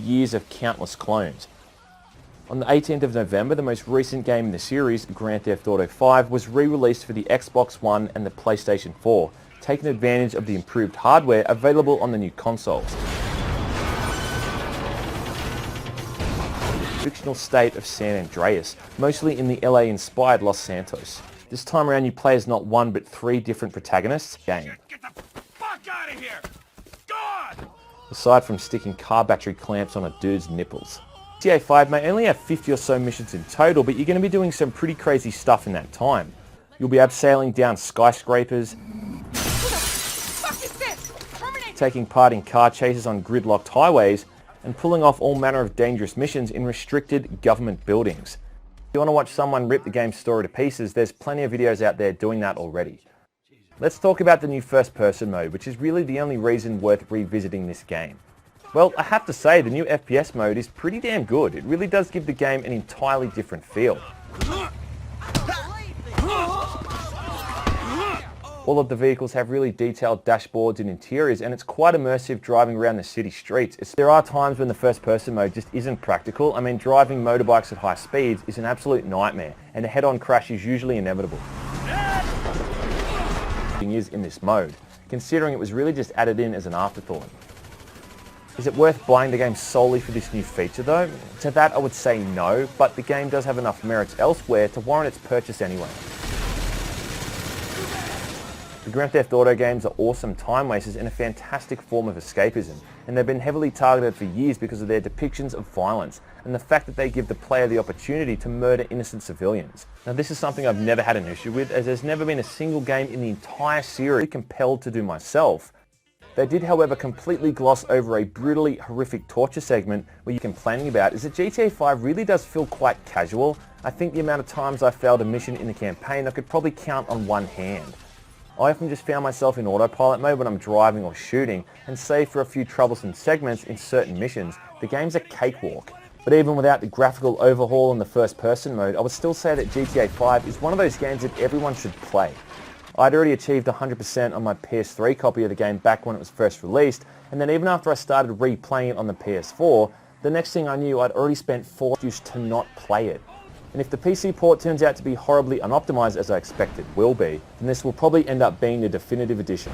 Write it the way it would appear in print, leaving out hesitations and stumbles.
years of countless clones. On the 18th of November, the most recent game in the series, Grand Theft Auto V, was re-released for the Xbox One and the PlayStation 4, taking advantage of the improved hardware available on the new consoles. The fictional state of San Andreas, mostly in the LA-inspired Los Santos. This time around you play as not one but three different protagonists. Get the fuck out of here! God! Aside from sticking car battery clamps on a dude's nipples. GTA 5 may only have 50 or so missions in total, but you're going to be doing some pretty crazy stuff in that time. You'll be abseiling down skyscrapers, taking part in car chases on gridlocked highways, and pulling off all manner of dangerous missions in restricted government buildings. If you want to watch someone rip the game's story to pieces, there's plenty of videos out there doing that already. Let's talk about the new first-person mode, which is really the only reason worth revisiting this game. Well, I have to say, the new FPS mode is pretty damn good. It really does give the game an entirely different feel. All of the vehicles have really detailed dashboards and interiors, and it's quite immersive driving around the city streets. There are times when the first-person mode just isn't practical. I mean, driving motorbikes at high speeds is an absolute nightmare, and a head-on crash is usually inevitable. Is in this mode, considering it was really just added in as an afterthought. Is it worth buying the game solely for this new feature though? To that I would say no, but the game does have enough merits elsewhere to warrant its purchase anyway. The Grand Theft Auto games are awesome time wasters and a fantastic form of escapism, and they've been heavily targeted for years because of their depictions of violence and the fact that they give the player the opportunity to murder innocent civilians. Now this is something I've never had an issue with, as there's never been a single game in the entire series compelled to do myself. They did, however, completely gloss over a brutally horrific torture segment where you're complaining about is that GTA 5 really does feel quite casual. I think the amount of times I failed a mission in the campaign I could probably count on one hand. I often just found myself in autopilot mode when I'm driving or shooting, and save for a few troublesome segments in certain missions, the game's a cakewalk. But even without the graphical overhaul in the first person mode, I would still say that GTA 5 is one of those games that everyone should play. I'd already achieved 100% on my PS3 copy of the game back when it was first released, and then even after I started replaying it on the PS4, the next thing I knew I'd already spent 4 years to not play it. And if the PC port turns out to be horribly unoptimized as I expect it will be, then this will probably end up being the definitive edition.